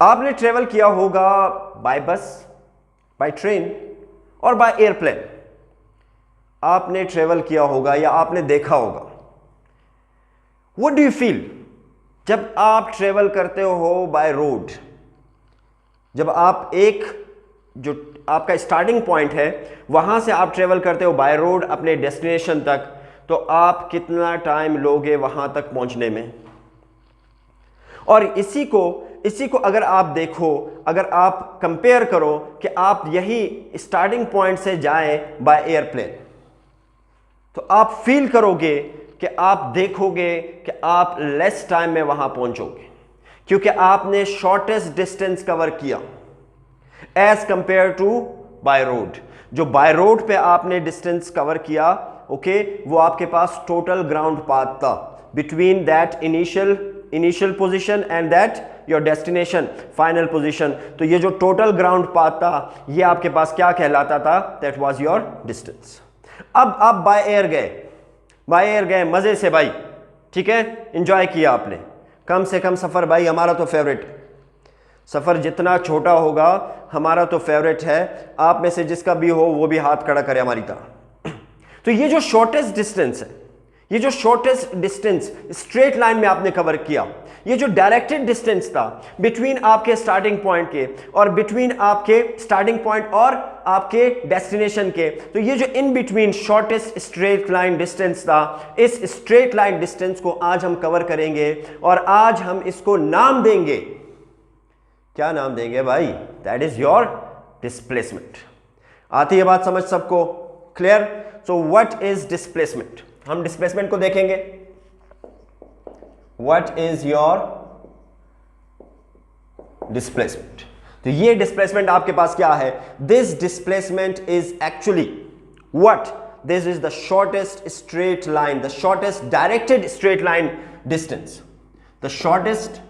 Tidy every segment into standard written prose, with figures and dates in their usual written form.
आपने ट्रेवल किया होगा बाय बस, बाय ट्रेन और बाय एयरप्लेन। आपने ट्रेवल किया होगा या आपने देखा होगा। व्हाट डू यू फील जब आप ट्रेवल करते हो बाय रोड? जब आप एक जो आपका स्टार्टिंग पॉइंट है वहां से आप ट्रेवल करते हो बाय रोड अपने डेस्टिनेशन तक, तो आप कितना टाइम लोगे वहां तक पहुंचने में? और इसी को अगर आप देखो, अगर आप कंपेयर करो कि आप यही स्टार्टिंग पॉइंट से जाएं बाय एयरप्लेन, तो आप फील करोगे कि आप देखोगे कि आप लेस टाइम में वहां पहुंचोगे, क्योंकि आपने शॉर्टेस्ट डिस्टेंस कवर किया as compared to by road. जो बाय रोड पे आपने डिस्टेंस कवर किया, ओके, वो आपके पास टोटल ग्राउंड पाथ था between that initial position and that your destination final position. तो ये जो टोटल ग्राउंड पाथ था ये आपके पास क्या कहलाता था? That was your distance. अब आप बाय एयर गए मजे से भाई, ठीक है, एंजॉय किया आपने, कम से कम सफर भाई हमारा तो फेवरेट, सफर जितना छोटा होगा हमारा तो फेवरेट है। आप में से जिसका भी हो वो भी हाथ खड़ा करे हमारी तरह। तो ये जो शॉर्टेस्ट डिस्टेंस है, ये जो शॉर्टेस्ट डिस्टेंस स्ट्रेट लाइन में आपने कवर किया, ये जो डायरेक्टेड डिस्टेंस था बिटवीन आपके स्टार्टिंग पॉइंट के और बिटवीन आपके स्टार्टिंग पॉइंट और आपके डेस्टिनेशन के, तो ये जो in between shortest straight line distance था, इस स्ट्रेट लाइन डिस्टेंस को आज हम कवर करेंगे और आज हम इसको नाम देंगे। क्या नाम देंगे भाई? That is your displacement. आती है बात समझ सबको? Clear? So what is displacement? हम डिस्प्लेसमेंट को देखेंगे। What is your displacement? तो ये डिस्प्लेसमेंट आपके पास क्या है? This displacement is actually what? This is the shortest straight line, the shortest directed straight line distance, the shortest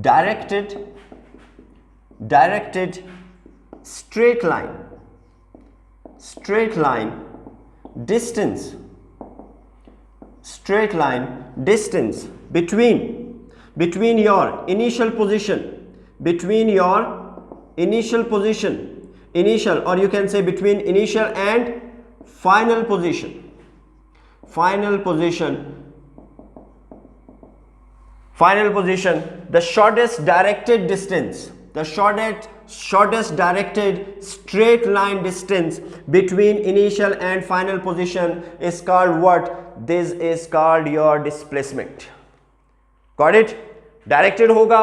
directed straight line distance between your initial position, or you can say between initial and final position, the shortest directed distance, the shortest directed straight line distance between initial and final position is called what? This is called your displacement. Got it? Directed होगा,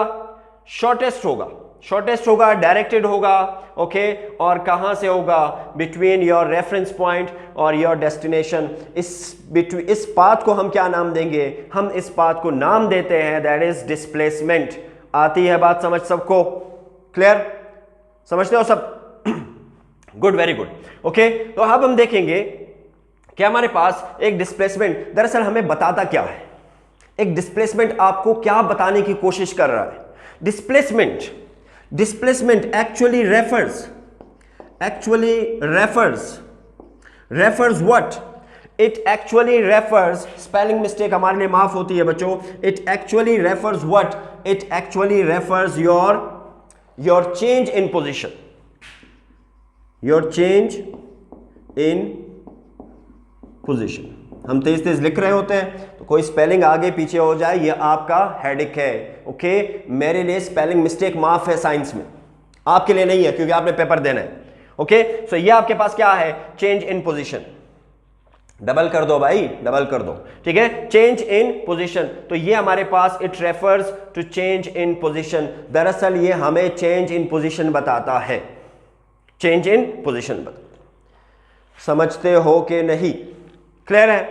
shortest होगा, directed होगा, okay, और कहां से होगा? Between your reference point और your destination. इस path को हम क्या नाम देंगे? हम इस पाथ को नाम देते हैं दैट इज डिस्प्लेसमेंट। आती है बात समझ सबको? क्लियर? समझते हो सब? Good, very good. ओके, तो अब हम देखेंगे कि हमारे पास एक डिस्प्लेसमेंट दरअसल हमें बताता क्या है। एक डिस्प्लेसमेंट आपको क्या बताने की कोशिश कर रहा है? Displacement actually refers what? It actually refers, spelling mistake हमारे लिए माफ होती है बच्चों, it actually refers what? It actually refers your change in position, your change in position। हम तेज लिख रहे होते हैं तो कोई स्पेलिंग आगे पीछे हो जाए ये आपका हेडेक है, ओके। मेरे लिए स्पेलिंग मिस्टेक माफ है साइंस में, आपके लिए नहीं है क्योंकि आपने पेपर देना है, ओके। सो ये आपके पास क्या है? Change in position. डबल कर दो भाई, डबल कर दो, ठीक है। चेंज इन पोजीशन, तो ये हमारे पास it refers to change in position. दरअसल ये हमें चेंज इन पोजीशन बताता है, चेंज इन पोजीशन बताता। समझते हो कि नहीं? क्लियर है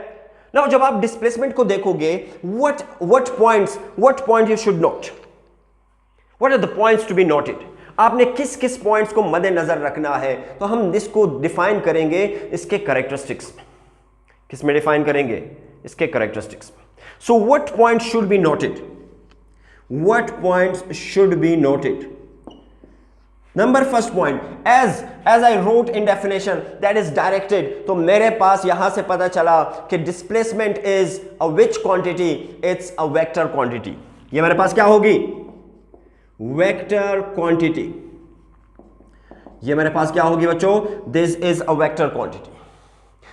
ना? जब आप डिस्प्लेसमेंट को देखोगे, what point you should note, what are the points to be noted, आपने किस किस पॉइंट्स को मद्देनजर रखना है, तो हम इसको डिफाइन करेंगे इसके कैरेक्टरिस्टिक्स में। किस में डिफाइन करेंगे? इसके कैरेक्टरिस्टिक्स में। So what point should be noted? What points should be noted? Number first point, as I wrote in definition that is directed, तो मेरे पास यहां से पता चला कि displacement is a which quantity? It's a vector quantity. ये मेरे पास क्या होगी, वेक्टर क्वांटिटी। ये मेरे पास क्या होगी बच्चों, this is a vector quantity.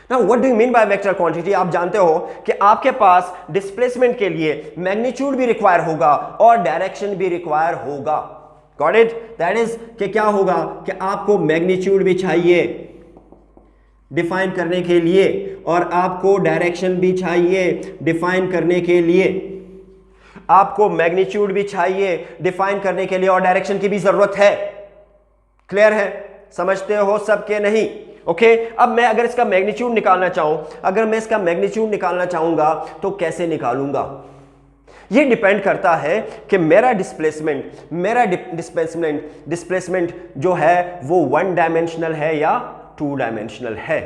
Now what do you mean by vector quantity? आप जानते हो कि आपके पास डिस्प्लेसमेंट के लिए मैग्नीट्यूड भी रिक्वायर होगा और डायरेक्शन भी रिक्वायर होगा। Got it? दैट इज कि क्या होगा कि आपको मैग्नीट्यूड भी चाहिए डिफाइन करने के लिए और आपको डायरेक्शन भी चाहिए डिफाइन करने के लिए। आपको मैग्नीट्यूड भी चाहिए डिफाइन करने के लिए और डायरेक्शन की भी जरूरत है। क्लियर है? समझते हो सबके नहीं? ओके अब मैं अगर इसका मैग्नीट्यूड निकालना चाहूं, अगर मैं इसका मैग्नीट्यूड निकालना चाहूंगा तो कैसे निकालूंगा? ये डिपेंड करता है कि मेरा डिस्प्लेसमेंट जो है वो वन डायमेंशनल है या टू डायमेंशनल है।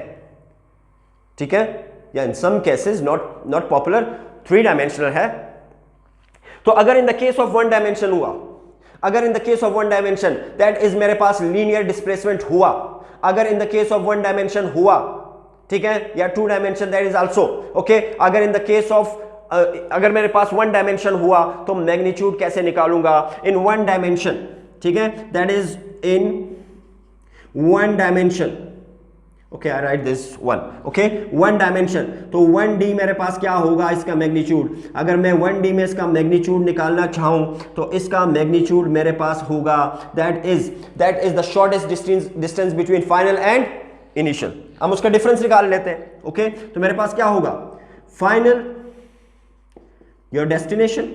ठीक है? या in some cases not popular 3 dimensional है। तो अगर in the case of one dimension हुआ, अगर in the case of one dimension that is मेरे पास लीनियर डिस्प्लेसमेंट हुआ, अगर in the case of one dimension हुआ, ठीक है, या two dimension that is also okay. अगर इन द केस ऑफ अगर मेरे पास वन डायमेंशन हुआ तो मैग्नीट्यूड कैसे निकालूंगा? इन वन डायमेंशन, ठीक है, that is in one dimension. Okay I right this one. Okay one dimension, तो 1D मेरे पास क्या होगा इसका मैग्नीट्यूड? अगर मैं 1D में इसका मैग्नीट्यूड निकालना चाहूं तो इसका मैग्नीट्यूड मेरे पास होगा that is the shortest distance between final and initial. हम उसका डिफरेंस निकाल लेते हैं। ओके तो मेरे पास क्या होगा, final your destination,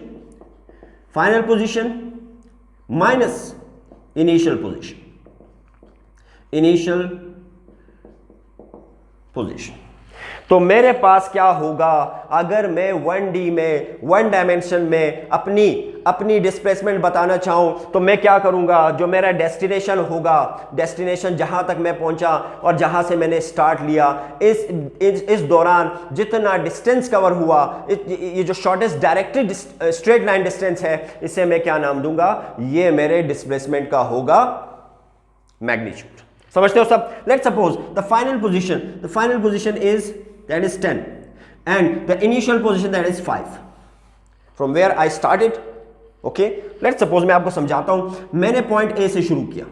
final position minus initial position, initial position. तो मेरे पास क्या होगा अगर मैं 1D में वन डायमेंशन में अपनी डिस्प्लेसमेंट बताना चाहूं तो मैं क्या करूंगा? जो मेरा डेस्टिनेशन होगा, डेस्टिनेशन जहां तक मैं पहुंचा और जहां से मैंने स्टार्ट लिया, इस दौरान जितना डिस्टेंस कवर हुआ, ये जो shortest directed straight line distance है, इसे मैं क्या नाम दूंगा? ये मेरे डिस्प्लेसमेंट का होगा मैग्नीट्यूड। समझते हो सब? Let's suppose the final position is that is 10 and the initial position that is 5 from where I started. Okay let's suppose मैं आपको समझाता हूं, मैंने पॉइंट ए से शुरू किया।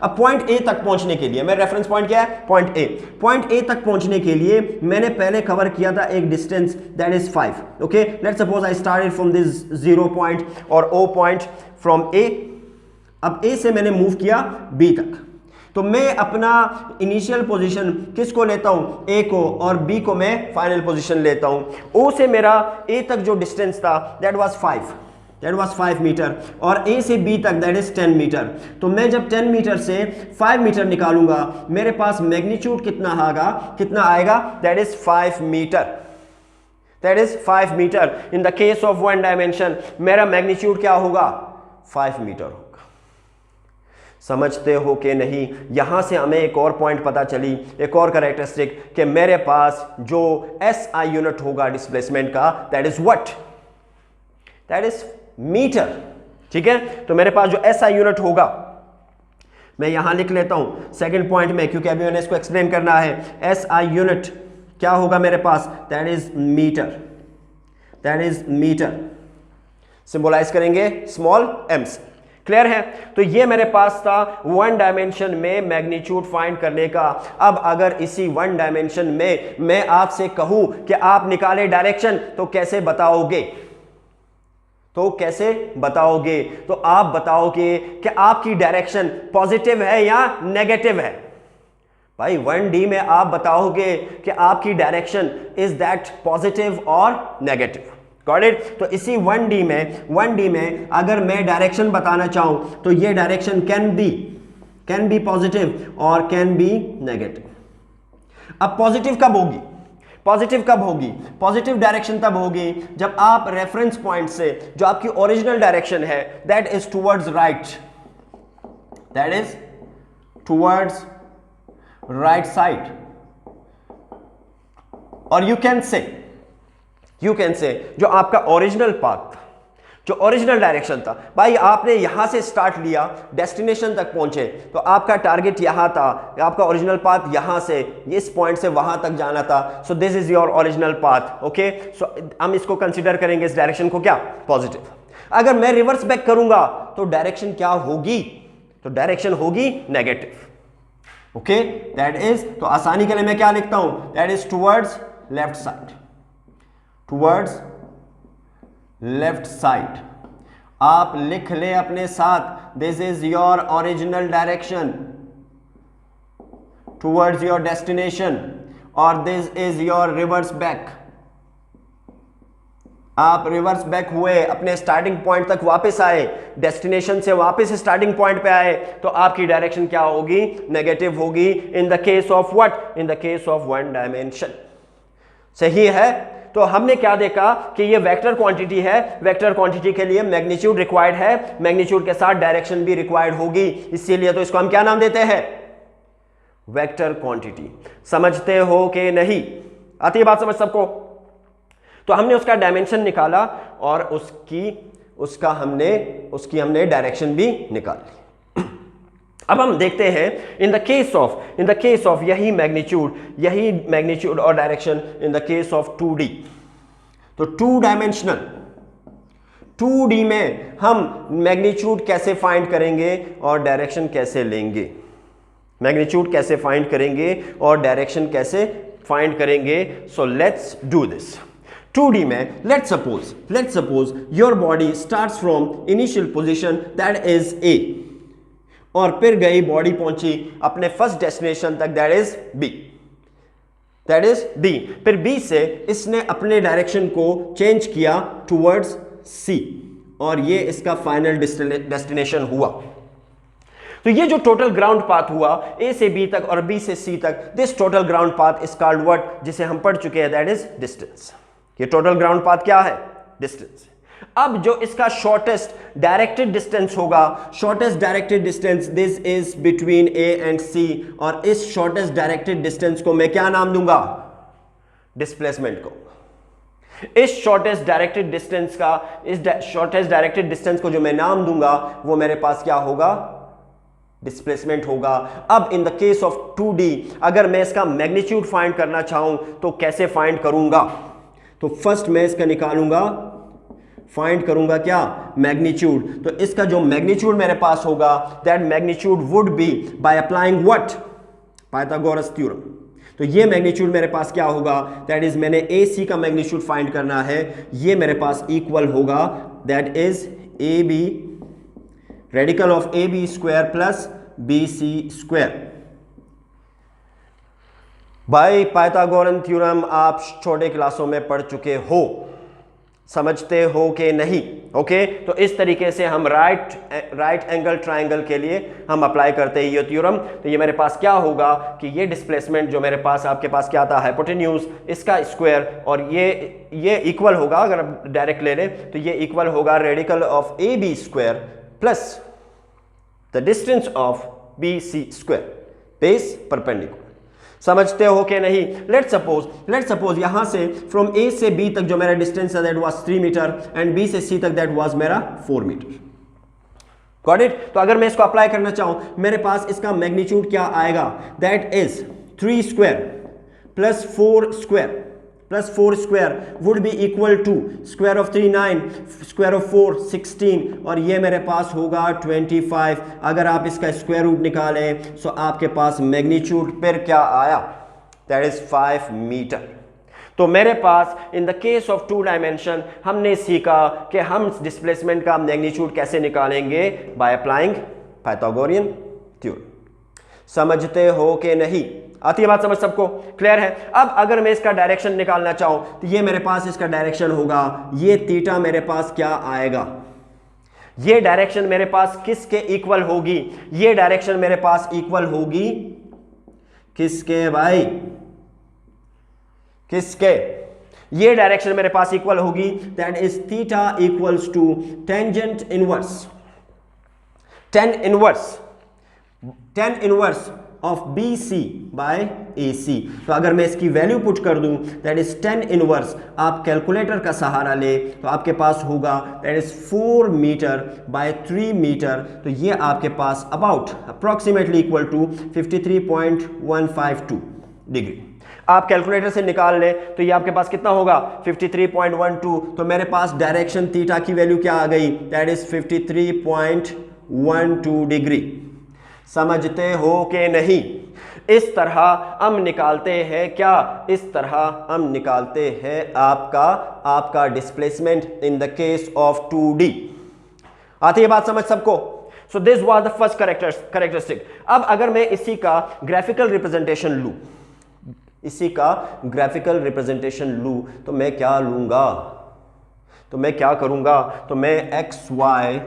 अब पॉइंट ए तक पहुंचने के लिए मेरा रेफरेंस पॉइंट क्या है? Point A. पॉइंट ए तक पहुंचने के लिए मैंने पहले कवर किया था एक distance that is 5। Okay let's suppose I started from this 0 point और O पॉइंट फ्रॉम ए। अब ए से मैंने मूव किया बी तक, तो मैं अपना इनिशियल पोजीशन किसको लेता हूं? ए को, और बी को मैं फाइनल पोजीशन लेता हूं। ओ से मेरा ए तक जो डिस्टेंस था दैट वाज 5 मीटर और ए से बी तक दैट इज 10 मीटर। तो मैं जब 10 मीटर से 5 मीटर निकालूंगा मेरे पास मैग्नीट्यूड कितना आएगा? That is 5 meter. That is 5 meter. In the case of one dimension मेरा मैग्नीट्यूड क्या होगा? 5 मीटर होगा। समझते हो कि नहीं? यहां से हमें एक और पॉइंट पता चली, एक और कैरेक्टरिस्टिक, कि मेरे पास जो SI यूनिट होगा डिस्प्लेसमेंट का that is what? That is meter. ठीक है, तो मेरे पास जो SI यूनिट होगा मैं यहां लिख लेता हूं सेकंड पॉइंट में, क्योंकि अभी मैंने इसको एक्सप्लेन करना है। SI यूनिट क्या होगा मेरे पास? That is metre. That is metre. Symbolize करेंगे स्मॉल m से। क्लियर है? तो ये मेरे पास था वन डायमेंशन में मैग्नीट्यूड फाइंड करने का। अब अगर इसी वन डायमेंशन में मैं आपसे कहूं कि आप निकाले डायरेक्शन, तो कैसे बताओगे? तो आप बताओगे कि आपकी डायरेक्शन पॉजिटिव है या नेगेटिव है? भाई 1D में आप बताओगे कि आपकी डायरेक्शन इज दैट पॉजिटिव और नेगेटिव। Got it? तो इसी 1D में अगर मैं डायरेक्शन बताना चाहूं तो ये डायरेक्शन कैन बी पॉजिटिव और कैन बी नेगेटिव। अब पॉजिटिव कब होगी? पॉजिटिव डायरेक्शन तब होगी जब आप रेफरेंस पॉइंट से जो आपकी ओरिजिनल डायरेक्शन है that is towards right, that is towards right side, और यू कैन से जो आपका ओरिजिनल पाथ, जो ओरिजिनल डायरेक्शन था, भाई आपने यहां से स्टार्ट लिया, डेस्टिनेशन तक पहुंचे, तो आपका टारगेट यहां था, आपका ओरिजिनल पाथ यहां से इस पॉइंट से वहां तक जाना था। So this is your original path. Okay, so हम इसको कंसीडर करेंगे इस डायरेक्शन को क्या? पॉजिटिव। अगर मैं रिवर्स बैक करूंगा तो डायरेक्शन क्या होगी? तो डायरेक्शन होगी नेगेटिव। ओके, दैट इज, तो आसानी के लिए मैं क्या लिखता हूं? That is towards left side, towards left side. आप लिख ले अपने साथ, this is your original direction towards your destination, और this is your reverse back. आप रिवर्स बैक हुए, अपने स्टार्टिंग पॉइंट तक वापस आए, डेस्टिनेशन से वापस स्टार्टिंग पॉइंट पे आए, तो आपकी डायरेक्शन क्या होगी? नेगेटिव होगी। इन the case of what? In the case of one dimension. सही है? तो हमने क्या देखा कि ये वेक्टर क्वांटिटी है, वेक्टर क्वांटिटी के लिए मैग्नीट्यूड रिक्वायर्ड है, मैग्नीट्यूड के साथ डायरेक्शन भी रिक्वायर्ड होगी, इसीलिए तो इसको हम क्या नाम देते हैं? Vector quantity. समझते हो कि नहीं? आती है बात समझ सबको? तो हमने उसका डायमेंशन निकाला और उसकी हमने डायरेक्शन भी निकाली। अब हम देखते हैं इन द केस ऑफ यही मैग्नीट्यूड और direction in the case of 2D। तो 2 डायमेंशनल 2D में हम मैग्नीट्यूड कैसे फाइंड करेंगे और डायरेक्शन कैसे लेंगे? मैग्नीट्यूड कैसे फाइंड करेंगे और डायरेक्शन कैसे फाइंड करेंगे? So let's do this. 2D में let's suppose your body starts from initial position that is A, और फिर गई बॉडी पहुंची अपने फर्स्ट डेस्टिनेशन तक दैट इज B। फिर B से इसने अपने डायरेक्शन को चेंज किया टुवर्ड्स C, और ये इसका फाइनल डेस्टिनेशन हुआ। तो ये जो टोटल ग्राउंड पाथ हुआ A से B तक और B से C तक, this total ground path is called what? जिसे हम पढ़ चुके हैं, दैट इज डिस्टेंस। ये टोटल ग्राउंड पाथ क्या है? डिस्टेंस। अब जो इसका शॉर्टेस्ट डायरेक्टेड डिस्टेंस होगा, shortest directed distance this is between A and C, और इस शॉर्टेस्ट डायरेक्टेड डिस्टेंस को मैं क्या नाम दूंगा? डिस्प्लेसमेंट को। इस शॉर्टेस्ट डायरेक्टेड डिस्टेंस को जो मैं नाम दूंगा वो मेरे पास क्या होगा? डिस्प्लेसमेंट होगा। अब इन द केस ऑफ 2D अगर मैं इसका मैग्नीट्यूड फाइंड करना चाहूं तो कैसे फाइंड करूंगा? तो फर्स्ट मैं इसका निकालूंगा, फाइंड करूंगा क्या? मैग्नीट्यूड। तो इसका जो मैग्नीट्यूड मेरे पास होगा, that magnitude would be by applying what? Pythagoras theorem. तो ये मैग्नीट्यूड मेरे पास क्या होगा? दैट इज, मैंने AC का मैग्नीट्यूड फाइंड करना है, ये मेरे पास इक्वल होगा, that is AB, radical of AB square plus BC square. By Pythagorean theorem आप छोटे क्लासों में पढ़ चुके हो, समझते हो कि नहीं? ओके, तो इस तरीके से हम राइट एंगल ट्राइंगल के लिए हम अप्लाई करते हैं ये थ्योरम। तो ये मेरे पास क्या होगा कि ये डिस्प्लेसमेंट जो मेरे पास, आपके पास क्या था? हाइपोटेन्यूज, इसका स्क्वायर, और ये इक्वल होगा, अगर आप डायरेक्ट ले लें तो ये इक्वल होगा radical of AB square plus the distance of BC square, base perpendicular. समझते हो कि नहीं? लेट्स सपोज यहां से फ्रॉम A से B तक जो मेरा डिस्टेंस है that was 3 meter, and B से C तक दैट वाज मेरा 4 मीटर। Got it? तो अगर मैं इसको अप्लाई करना चाहूं, मेरे पास इसका मैग्नीट्यूड क्या आएगा? That is 3 square plus 4 square would be equal to square of 3 9, square of 4 16, और ये मेरे पास होगा 25। अगर आप इसका स्क्वायर रूट निकालें तो आपके पास मैग्नीट्यूड फिर क्या आया? That is 5 metre. तो मेरे पास in the case of 2 dimension हमने सीखा कि हम डिस्प्लेसमेंट का मैग्नीट्यूड कैसे निकालेंगे? By applying Pythagorean theorem. समझते हो कि नहीं? आती है बात समझ सबको? क्लियर है? अब अगर मैं इसका डायरेक्शन निकालना चाहूं तो ये मेरे पास इसका डायरेक्शन होगा, ये थीटा मेरे पास क्या आएगा? ये डायरेक्शन मेरे पास किसके इक्वल होगी? ये डायरेक्शन मेरे पास इक्वल होगी किसके भाई? किसके? ये डायरेक्शन मेरे पास इक्वल होगी, that is theta equals to tangent inverse, tan inverse of BC by AC। तो अगर मैं इसकी वैल्यू पुट कर दूं, दैट इज tan इनवर्स, आप कैलकुलेटर का सहारा ले तो आपके पास होगा that is 4 meter by 3 meter. तो ये आपके पास अप्रोक्सीमेटली इक्वल टू 53.152 डिग्री। आप कैलकुलेटर से निकाल लें तो ये आपके पास कितना होगा 53.12, तो मेरे पास डायरेक्शन थीटा की वैल्यू क्या आ गई, दैट इज 53.12 डिग्री। समझते हो कि नहीं? इस तरह हम निकालते हैं क्या, इस तरह हम निकालते हैं आपका displacement in the case of 2D। आती है बात समझ सबको? So this was the first characteristic. अब अगर मैं इसी का ग्राफिकल रिप्रेजेंटेशन लूं, इसी का ग्राफिकल रिप्रेजेंटेशन लूं, तो मैं क्या लूंगा, तो मैं क्या करूंगा, तो मैं एक्स वाई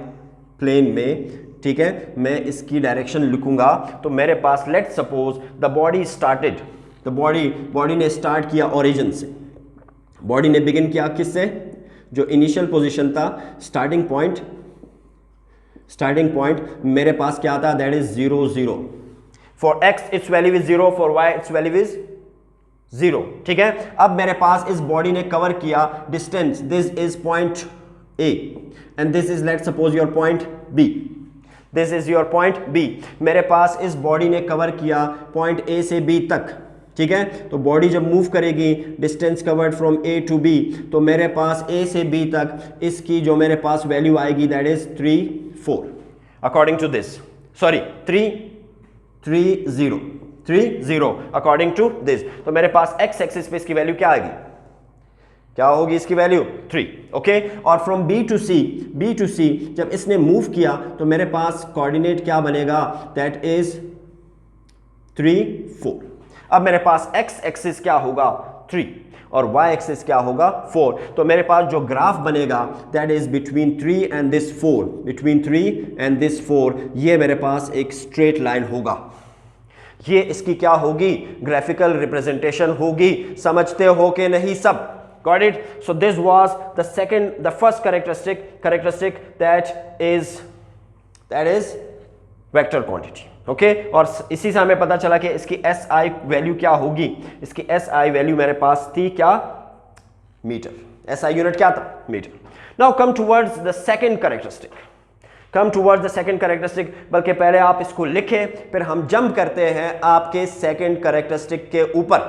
प्लेन में, ठीक है, मैं इसकी डायरेक्शन लिखूंगा। तो मेरे पास let suppose the body started, the body ने स्टार्ट किया ओरिजिन से, बॉडी ने बिगिन किया किससे, जो इनिशियल पोजीशन था, स्टार्टिंग पॉइंट मेरे पास क्या था, that is 0 0। For x its value is 0, for y its value is 0, ठीक है। अब मेरे पास इस बॉडी ने कवर किया distance, this is point A and this is let suppose your point B, this is your point B. मेरे पास इस बॉडी ने कवर किया पॉइंट ए से बी तक, ठीक है। तो बॉडी जब मूव करेगी, distance covered from A to B, तो मेरे पास ए से बी तक इसकी जो मेरे पास वैल्यू आएगी, that is 3 4 according to this, sorry 3 0 according to this. तो मेरे पास एक्स एक्सिस पे इसकी वैल्यू क्या आएगी, क्या होगी इसकी वैल्यू 3, ओके। और फ्रॉम बी टू सी जब इसने मूव किया तो मेरे पास कोऑर्डिनेट क्या बनेगा, दैट इज 3 4। अब मेरे पास एक्स एक्सिस क्या होगा 3 और y एक्सिस क्या होगा 4। तो मेरे पास जो ग्राफ बनेगा that is between 3 and this 4, between 3 and this 4, ये मेरे पास एक स्ट्रेट लाइन होगा। ये इसकी क्या होगी, ग्राफिकल रिप्रेजेंटेशन होगी। समझते हो कि नहीं सब? Got it? So this was the first characteristic that is vector quantity. Okay? और इसी से हमें पता चला कि इसकी SI वैल्यू क्या होगी। इसकी SI वैल्यू मेरे पास थी क्या, मीटर। SI यूनिट क्या था, metre. Now come towards the second characteristic. बल्कि पहले आप इसको लिखें, फिर हम जंप करते हैं आपके सेकेंड कैरेक्टरिस्टिक के ऊपर।